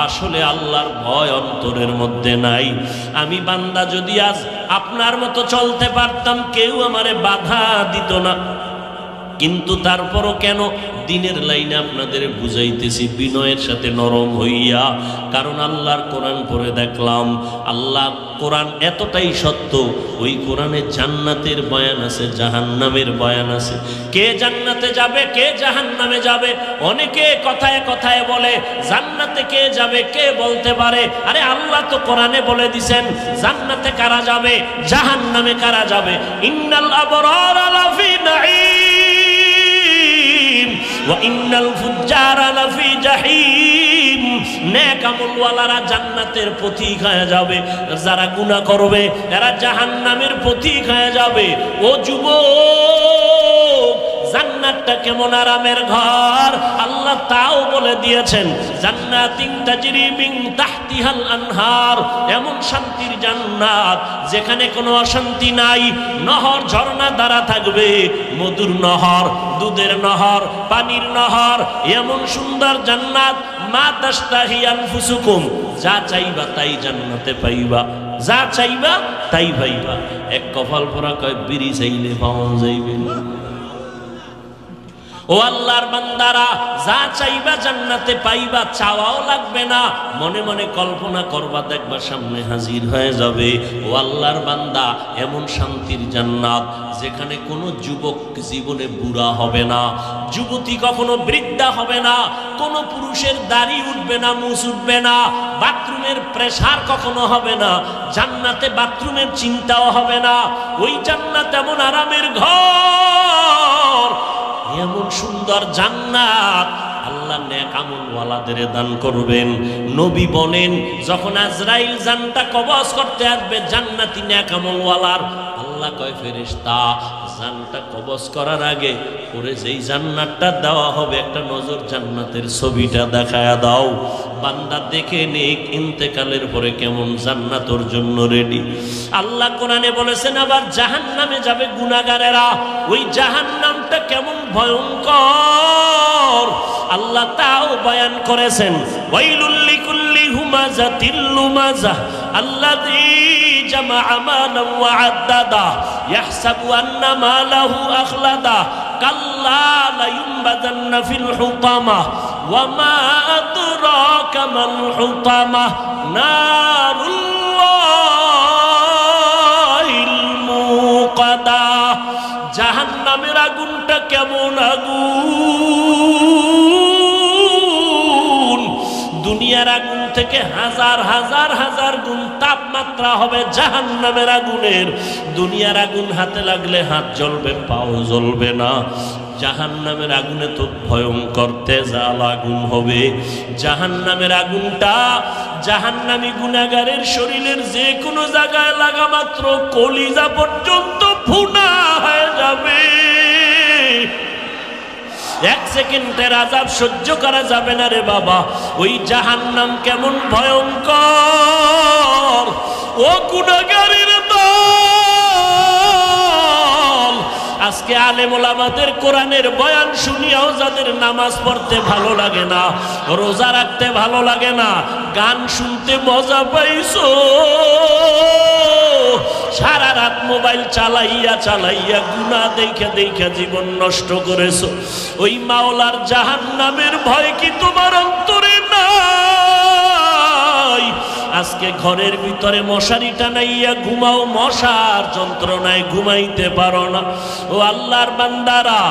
আসলে আল্লাহর ভয় অন্তরের মধ্যে নাই। আমি বান্দা যদি আজ আপনার মতো চলতে পারতাম, কেউ আমারে বাধা দিত না। কিন্তু তারপরও কেন দিনের লাইনে আপনাদের বুঝাইতেছি বিনয়ের সাথে নরম হইয়া, কারণ আল্লাহর কোরআন পড়ে দেখলাম আল্লাহ কোরআন এতটাই সত্য, ওই কোরআনে জান্নাতের বয়ান আছে, জাহান্নামের বয়ান আছে। কে জান্নাতে যাবে, কে জাহান্নামে যাবে? অনেকে কথায় কথায় বলে জান্নাতে কে যাবে, কে বলতে পারে? আরে আল্লাহ তো কোরআনে বলে দিছেন জান্নাতে কারা যাবে, জাহান্নামে কারা যাবে। ইন্নাল আবরারা লাফি নাঈম ওয়া ইন্নাল ফুজ্জারা লাফি জাহিম। নেক আমলওয়ালারা জান্নাতের পথিক হয়ে যাবে, যারা গুনাহ করবে এরা জাহান্নামের পথিক হয়ে যাবে। ও যুবক, জান্নাতটা কেমন আরামের ঘর আল্লাহ তাও বলে দিয়েছেন, জান্নাতিন তাজরি মিন তাহতিহাল আনহার, এমন শান্তির জান্নাত যেখানে কোনো অশান্তি নাই। নহর ঝর্ণা দ্বারা থাকবে, মধুর নহর, দুধের নহর, পানির নহর, এমন সুন্দর জান্নাত। মা তাশতাহি আনফুসুকুম, যা চাইবা তাই জান্নাতে পাইবা, যা চাইবা তাই পাইবা। এক কপাল পরা কয় বিড়ি চাইলে পাওয়া যাইবে না। ও আল্লাহর বান্দারা, যা চাইবা জান্নাতে পাইবা, চাওয়াও লাগবে না, মনে মনে কল্পনা করবা দেখবা সামনে হাজির হয়ে যাবে। ও আল্লাহর বান্দা, এমন শান্তির জান্নাত যেখানে কোনো যুবক জীবনে বুড়া হবে না, যুবতী কখনো বৃদ্ধা হবে না, কোনো পুরুষের দাড়ি উঠবে না, মুছ উঠবে না, বাথরুমের প্রেসার কখনো হবে না, জান্নাতে বাথরুমের চিন্তাও হবে না। ওই জান্নাত এমন আরামের ঘর, এমন সুন্দর জান্নাত আল্লাহ নেক আমলওয়ালাদের দান করবেন। নবী বলেন যখন আজরাইল জানটা কবজ করতে আসবে জান্নাতি নেক আমলওয়ালার, আল্লাহ কয় ফেরেশতা জানটা কবজ করার আগে ওরে যেই জান্নাতটা দেওয়া হবে একটা নজর জান্নাতের ছবিটা দেখায়া দাও, বান্দা দেখে নেক ইন্তেকালের পরে কেমন জান্নাত ওর জন্য রেডি। আল্লাহ কোরআনে বলেছেন আবার জাহান্নামে যাবে গুনাহগারেরা, ওই জাহান্নামটা কেমন ভয়ঙ্কর আল্লাহ তাও বয়ান করেছেন। ওয়াইলুল লিকুল্লি হুমাযাতিল লুমাযাহ আল্লাযী জামাআ মালান ওয়া আদ্দাদা ইয়াহসাবু আন্না মালাহু আখলাদা কাল্লা লায়ুনবাযান্না ফিল হুতামাহ ওয়া মা আদরাকা মাল হুতামাহ নারুল্লাহিল মুকাদা। জাহান্নামের আগুনটা কেমন আগুন, দুনিয়ার আগুন থেকে হাজার হাজার হাজার গুণ তাপমাত্রা হবে জাহান্নামের আগুনের। দুনিয়ার আগুন হাতে লাগলে হাত জ্বলবে, পাও জ্বলবে না। জাহান্নামের আগুনে তো ভয়ঙ্কর তেজাল আগুন হবে। জাহান্নামের আগুনটা জাহান্নামী গুনাহগারের শরীরের যে কোনো জায়গায় লাগা মাত্র কলিজা পর্যন্ত ভুনা হয়ে যাবে। এক সেকেন্ডের আযাব সহ্য করা যাবে না রে বাবা। ওই জাহান্নাম কেমন ভয়ঙ্কর। ও গুনাহগারের দল, আজকে আলেম ওলামাদের কোরআনের বয়ান শুনিয়াও যাদের নামাজ পড়তে ভালো লাগে না, রোজা রাখতে ভালো লাগে না, গান শুনতে মজা পাইছো, সারা রাত মোবাইল চালাইয়া চালাইয়া গুনাহ দেখে দেখে জীবন নষ্ট করেছো, ওই মাওলার জাহান্নামের ভয় কি তোমার অন্তরে নাই? আজকে ঘরের ভিতরে মশারি টানাইয়া ঘুমাও, মশার যন্ত্রণায় ঘুমাইতে পারো না। ও আল্লাহর বান্দারা,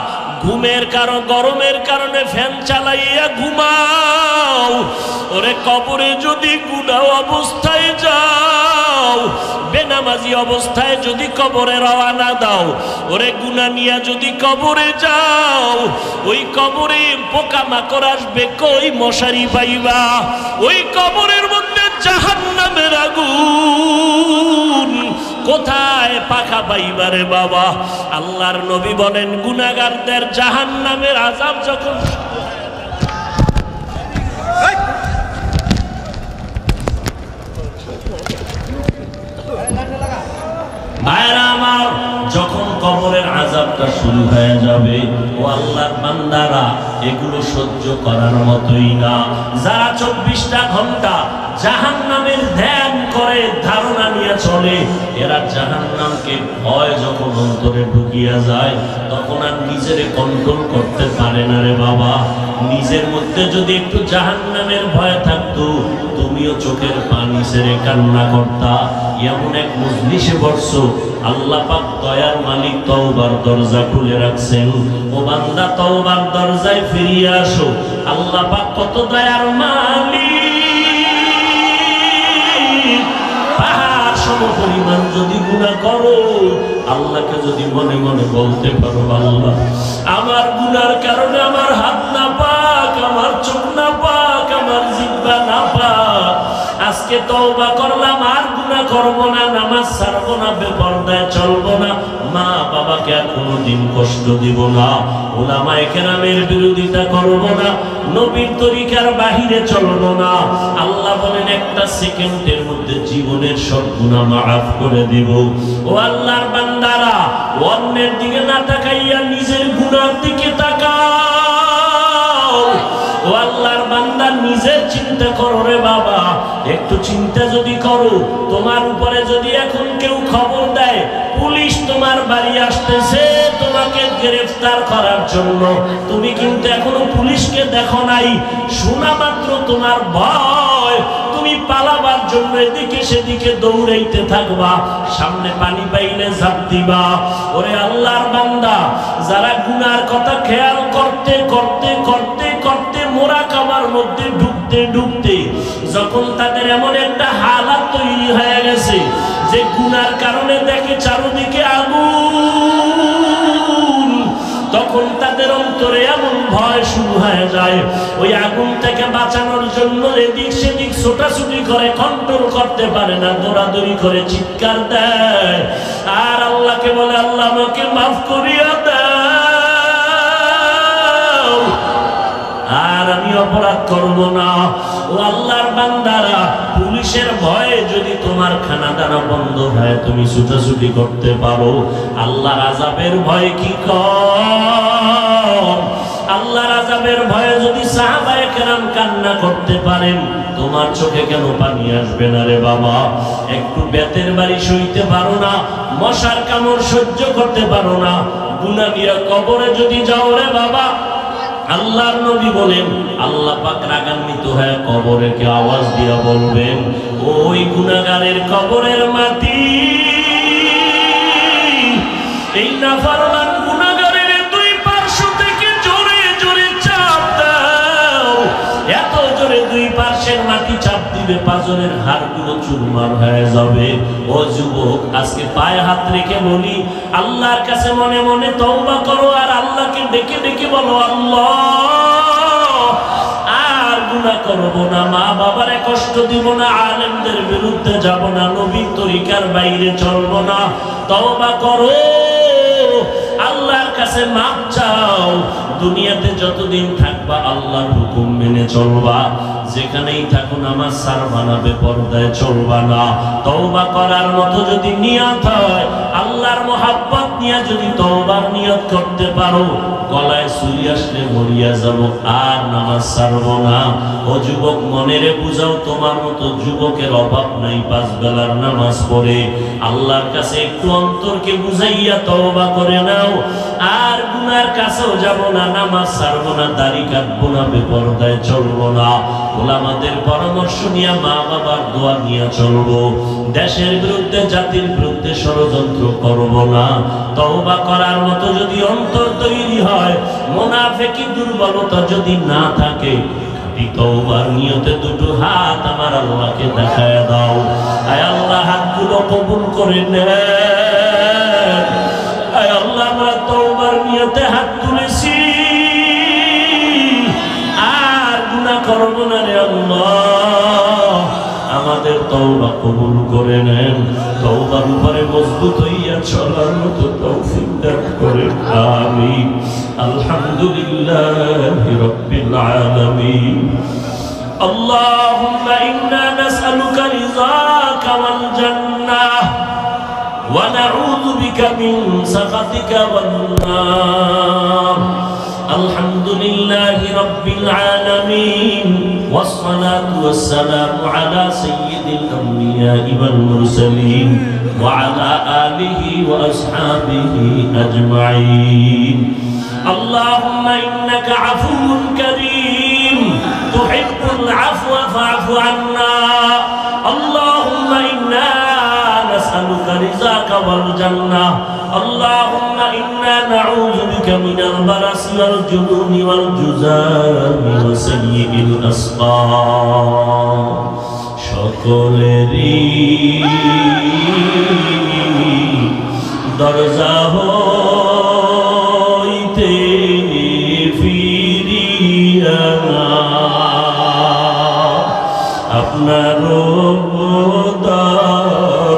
ঘুমের কারণ গরমের কারণে ফ্যান চালাইয়া ঘুমাও। ওরে কবরে যদি গুনাহ অবস্থায় যাও, বেনামাজি অবস্থায় যদি কবরে রওনা দাও, ওরে গুনাহ নিয়া যদি কবরে যাও, ওই কবরে পোকামাকড় আসবে, কই মশারি পাইবা? ওই কবরের মধ্যে জাহান্নামের আগুন, কোথায় পাখা পাইবারে বাবা? আল্লাহর নবী বলেন গুনাহগারদের জাহান্নামের আযাব যখন ভাইরা আমার, যখন কবরের আযাবটা শুরু হয়ে যাবে, ও আল্লাহর বান্দারা এগুলো সহ্য করার মতোই না। যারা 24টা ঘন্টা জাহান্নামের ধ্যান করে, ধারণা নিয়ে চলে, এরা জাহান্নামকে ভয় যখন অন্তরে ঢুকিয়া যায় তখন আর নিজেরে কন্ট্রোল করতে পারে না রে বাবা। নিজের মধ্যে যদি একটু জাহান্নামের ভয় থাকতো, তুমিও চোখের পানি ছেড়ে কান্না করতা। এমন এক মজলিসে বসছো, আল্লাহ পাক দয়ার মালিক তওবার দরজা খুলে রাখছেন। ও বান্দা, তওবার দরজায় ফিরিয়ে আসো। আল্লাহ পাক কত দয়ার মালিক। পাহাড় সমপরিমাণ যদি গুনাহ করো, আল্লাহকে যদি মনে মনে বলতে পারো, আল্লাহ আমার গুনার কারণে আমার হাত না পাক, আমার চোখ না পাক, আমার জিহ্বা না পাক, আজকে তওবা করলাম, আর গুনাহ করব না, নামাজ ছাড়বো না, বেপরদায় চলবো না, মা বাবাকে আর কোনোদিন কষ্ট দিব না, উলামায়ে কেরামের বিরোধিতা করব না, নবীর তরিকার বাহিরে চলবো না। আল্লাহ বলেন একটা সেকেন্ডের মধ্যে জীবনের সব গুনাহ মাফ করে দিব। ও আল্লাহর বান্দারা, অন্যের দিকে না তাকাইয়া নিজের গুনার দিকে তাকাও। ও আল্লাহর বান্দা, নিজের চিন্তা করো রে বাবা। একটু চিন্তা যদি করো, তোমার উপরে যদি এখন কেউ খবর দেয় পুলিশ তোমার বাড়ি আসতেছে তোমাকে গ্রেফতার করার জন্য, তুমি কিন্তু এখনো পুলিশকে দেখো নাই, শোনা মাত্র তোমার ভয়, তুমি পালাবার জন্য এদিকে সেদিকে দৌড়াইতে থাকবা, সামনে পানি পাইলে ঝাঁপ দিবা। ওরে আল্লাহর বান্দা, যারা গুনার কথা খেয়াল করতে করতে করতে করতে মোরাকাবার মধ্যে ঢুকতে ঢুকতে যখন তাদের এমন একটা হালাত তৈরি হয়ে গেছে যে গুনার কারণে দেখে চারদিকে আগুন, তখন তাদের অন্তরে এমন ভয় শুরু হয়ে যায়, ওই আগুন থেকে বাঁচানোর জন্য এদিক সেদিক ছোটাছুটি করে, কন্ট্রোল করতে পারে না, দৌড়াদৌড়ি করে চিৎকার দেয় আর আল্লাহকে বলে, আল্লাহ আমাকে মাফ করিয়া দাও, আর আমি অপরাধ করব না। ও আল্লাহর বান্দারা, পুলিশের ভয়ে যদি তোমার খানা দানা বন্ধ হয়, তুমি ছুটাছুটি করতে পারো, আল্লাহর আযাবের ভয় কি কম? আল্লাহর আযাবের ভয়ে যদি সাহাবায়ে কেরাম কান্না করতে পারেন, তোমার চোখে কেন পানি আসবে না রে বাবা? একটু বেতের বাড়ি সইতে পারো না, মশার কামড় সহ্য করতে পারো না, গুনাহ নিয়ে কবরে যদি যাও রে বাবা, আল্লাহর নবী বলেন আল্লাহ পাক রাগান্বিত হয়ে কবরকে আওয়াজ দিয়া বলবেন, ওই গুনাহগারের কবরের মাটি এই নাফরমান গুনাহগারের দুই পার্শ্ব থেকে জোরে জোরে চাপ দাও। এত জোরে দুই পার্শ্বের মাটি চাপ দিবে, পাঁজরের হাড়গুলো চুরমার হয়ে যাবে। ও যুবক, আজকে পায়ে হাত রেখে বলি, আল্লাহর কাছে মনে মনে তওবা করো আর আল্লাহকে ডেকে ডেকে বলো, আল্লাহ আর গুনাহ করব না, মা বাবারে কষ্ট দিব না, আলেমদের বিরুদ্ধে যাব না, নবীর তরিকার বাইরে চলব না। তওবা করো, আল্লাহর কাছে মাপ চাও। দুনিয়াতে যতদিন থাকবা আল্লাহর হুকুম মেনে চলবা, যেখানেই থাকো নামাজ ছাড়বা না, বেপরদায় চলবা না। তওবা করার মতো যদি নিয়ত হয়, আল্লাহর মহাব্বত নিয়ে যদি তওবার নিয়ত করতে পারো, গলায় ছুরি আসলে মরিয়া যাব, আর নামাজ ছাড়বো না। ও যুবক, মনেরে বুঝাও, তোমার মতো যুবকের অভাব নাই, 5 বেলার নামাজ পড়ে আল্লাহর কাছে একটু অন্তরকে বুঝাইয়া তওবা করে নাও, আর গুনার কাছেও যাব না, নামাজ ছাড়বো না, দাড়ি কাটবো না, বেপরদায় চলবো না, ওলামাদের পরামর্শ নিয়ে, মা বাবার দোয়া নিয়ে চলবো, দেশের বিরুদ্ধে জাতির বিরুদ্ধে ষড়যন্ত্র করব না। তওবা করার মতো যদি অন্তর তৈরি হয়, মুনাফিকি দুর্বলতা যদি না থাকে, তওবার নিয়তে দুটো হাত আমার আল্লাহকে দেখায় দাও। আয় আল্লাহ, হাতগুলো কবুল করে নেন। আয় আল্লাহ, আমরা তওবার নিয়তে হাত তুলেছি, আর গুনাহ করব না রে আল্লাহ, আমাদের তওবা কবুল করে নেন। তওবার উপরে মজবুত হইয়া চলার মতো তৌফিক দান করেন, আমিন। আলহামদুলিল্লাহি রাব্বিল আলামিন। আল্লাহুম্মা ইন্না নাসআলুকা রিযাকা ওয়াল জান্নাহ ওয়া নাউযু বিকা মিন সাখাতিকা ওয়ান নার। আলহামদুলিল্লাহি রাব্বিল আলামিন والصلاة والسلام على سيد الأنبياء والمرسلين وعلى آله وأصحابه أجمعين اللهم إنك عفو كريم تحب العفو فاعف عنا اللهم إنا نسألك رزاك والجنة اللهم إنا نعوذ بك من البرص والجنون والجذام وسيء الأسقام সকলেরই দরজা হইতে ফিরিয়া আপনার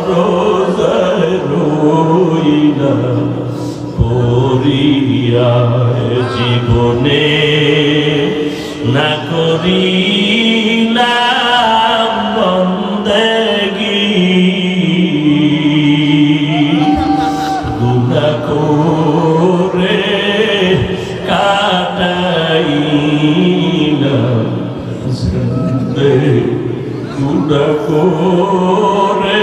দরজায় রইলা পড়িয়া জীবনে না করিলাম বন্দেগী গুনাহ করে কাটাইলাম জিন্দেগি গুনাহ করে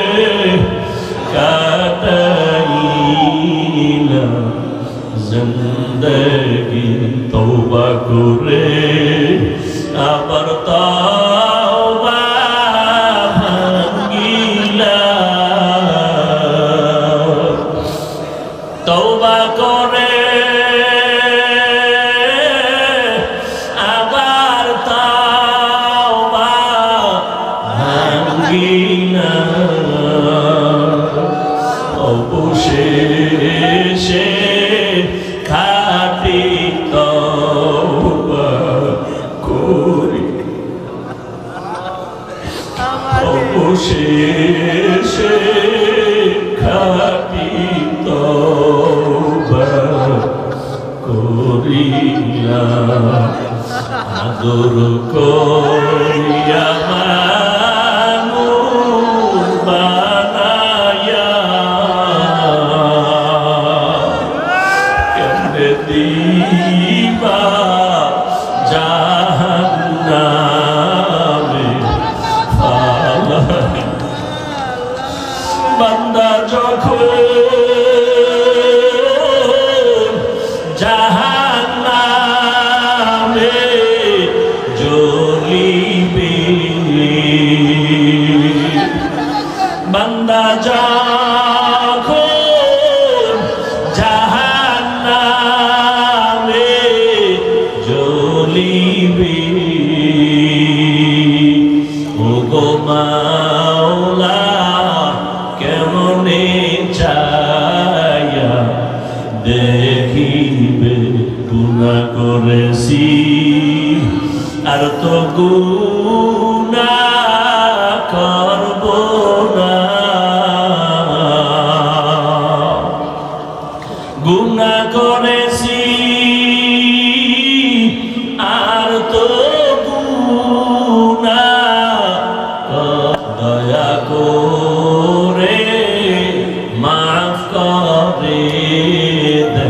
কাটাইলাম জিন্দেগি তওবা করে আবার তওবা ভাঙিলাম তওবা করে আবার তওবা ভাঙিলাম অবশেষে খাঁটি তওবা করি অবশেষে খাঁটি তওবা করিলাম আদর করিয়া মানুষ বানায়া কেমনে দিবা জাহান্নামে ফালাইয়া বান্দা যখন জাহান্নামে জ্বলিবে বান্দা যখন জাহান্নামে জ্বলিবে ওগো মাওলা কেমনে চায়া দেখিবে গুনাহ করেছি আর তো গুনাহ করব না গুনাহ করেছি আর তো গুনাহ দয়া করে মাফ করে দে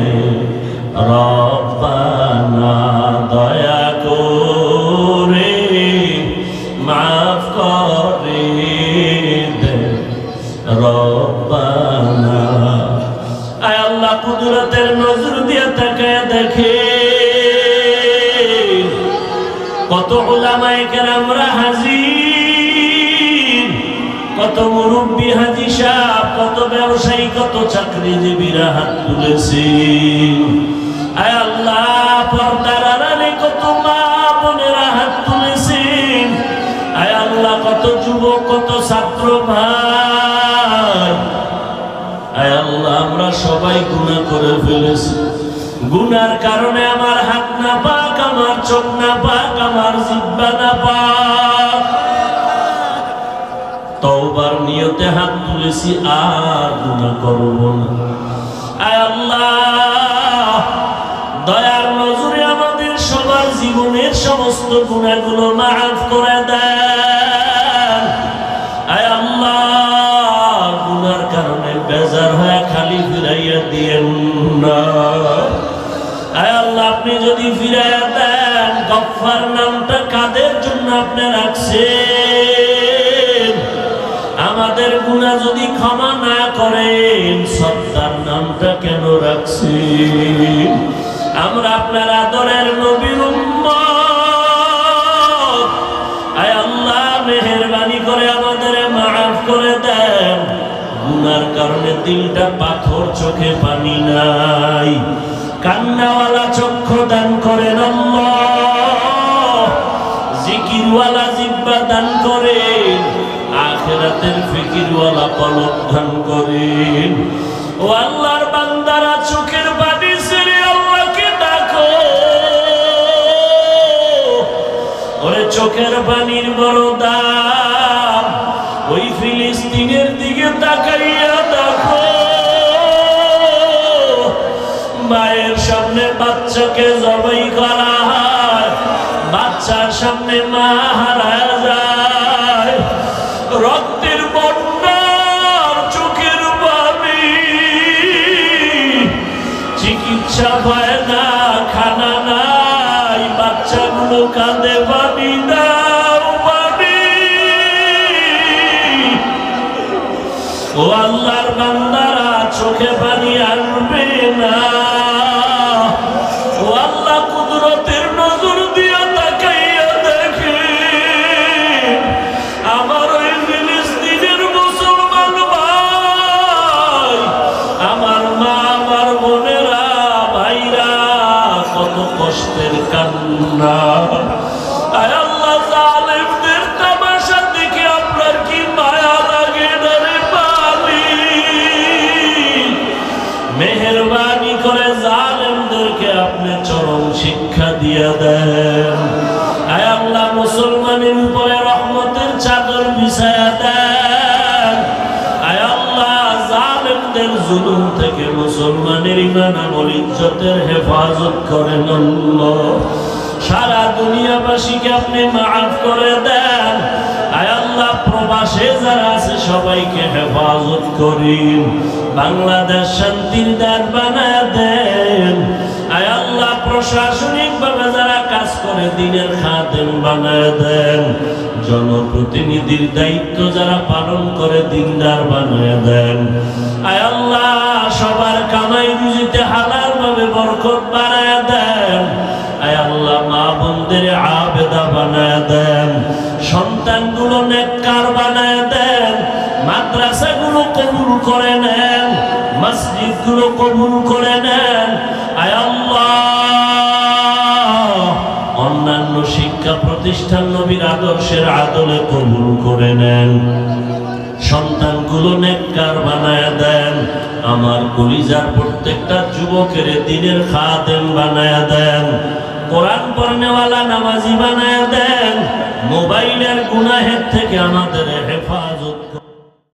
রব্বানা দয়া করে মাফ করে দে রব্বানা আয় আল্লাহ কুদরতের নজর দিয়ে তাকায় দেখে কত উলামায়ে কেরামরা হাজির কত মুরব্বী হাজী সাহেব কত ব্যবসায়ী কত চাকরিজীবীরা হাত তুলেছে আয় আল্লাহ পর্দার আড়ালে কত মা বোনেরা হাত তুলেছেন আয় আল্লাহ কত যুবক কত ছাত্র ভাই আয় আল্লাহ আমরা সবাই গুনাহ করে ফেলেছি গুনার কারণে আমার হাত না পাক আমার চোখ না পাক আমার জিহ্বা না পাক তওবার নিয়তে হাত তুলেছি আর গুনাহ করব না আয় আল্লাহ দয়ার নজরে আমাদের সবার জীবনের সমস্ত গুনাহগুলো মাফ করে দেন আয় আল্লাহ গুনার কারণে বেজার হয়ে খালি ফিরাইয়া দিয়েন না আয় আল্লাহ আপনি যদি দিকে ফিরাইয়া দেন। গফফার নামটা কাদের জন্য আপনি রাখছেন? আমাদের গুনাহ যদি ক্ষমা না করেন, সত্তার নামটা কেন রাখছেন? আমরা আপনার আদরের নবীর উম্মত। আয় আল্লাহ, মেহেরবানি করে আমাদের মাফ করে দেন। গুনার কারণে দিলটা পাথর, চোখে পানি নাই, কান্নাওয়ালা চক্ষু দান করেন আল্লাহ। জিকিরওয়ালা জিহ্বা দান করেন, আখিরাতের ফিকিরওয়ালা কলব দান করেন। ও আল্লাহর বান্দারা, চোখের পানি ছেড়ে আল্লাহকে ডাকো। ওরে চোখের পানির বড় দাম, ওই ফিলিস্তিনের দিকে তাকাইয়া দেখো। মায়ের সামনে বাচ্চাকে জবাই করা হয়, বাচ্চার সামনে মা হারায় যায়। রক্তের বন্যার চোখের পানি, চিকিৎসা পায় না, খানা নাই, বাচ্চাগুলো কাঁদে পানি দাও পানি। ও আল্লাহর বান্দারা, চোখে পানি আনবে না। ও আল্লাহ, কুদরতের নজর দিয়ে তাকাইয়া দেখে আমার ওই ফিলিস্তিনের মুসলমান ভাই, আমার মা, আমার বোনেরা, ভাইরা, কত কষ্টের কান্না। আয় আল্লাহ, জালেমদের তামাশা দেখে আপনার কি মায়া লাগে না রে মালিক? মেহেরবানি করে জালেমদেরকে আপনি চরম শিক্ষা দিয়ে দেন। আয় আল্লাহ, মুসলমানের উপরে রহমতের চাদর বিছায়া দেন। আয় আল্লাহ, জালেমদের জুলুম থেকে মুসলমানের ঈমান আমল ইজ্জতের হেফাজত করেন আল্লাহ। সারা দুনিয়াবাসীকে আপনি মাফ করে দেন। আয় আল্লাহ, প্রবাসে যারা আছে সবাইকে হেফাজত করেন। বাংলাদেশ শান্তির দ্বার বানায় দেন। আয় আল্লাহ, প্রশাসনিক ভাবে যারা কাজ করে দিনের খাদেম বানায় দেন। জনপ্রতিনিধির দায়িত্ব যারা পালন করে দিনদার বানায় দেন। আয় আল্লাহ, সবার কামাই রুজিতে হালাল ভাবে বরকত বাড়ায় দেন। আয় আল্লাহ, মা বোনদের আবেদা বানায় দেন। সন্তানগুলো নেককার বানায় দেন। মাদ্রাসাগুলো কবুল করে নেন, মসজিদগুলো কবুল করে নেন। আয় আল্লাহ, অন্যান্য শিক্ষা প্রতিষ্ঠান নবীর আদর্শের আদলে কবুল করে নেন। সন্তানগুলো নেককার বানায় দেন। আমার কলিজার প্রত্যেকটা যুবকের দিনের খাদেম বানায় দেন। কোরআন পড়নেওয়ালা নামাজি বানায় দেন। মোবাইলের গুনাহের থেকে আমাদের হেফাজত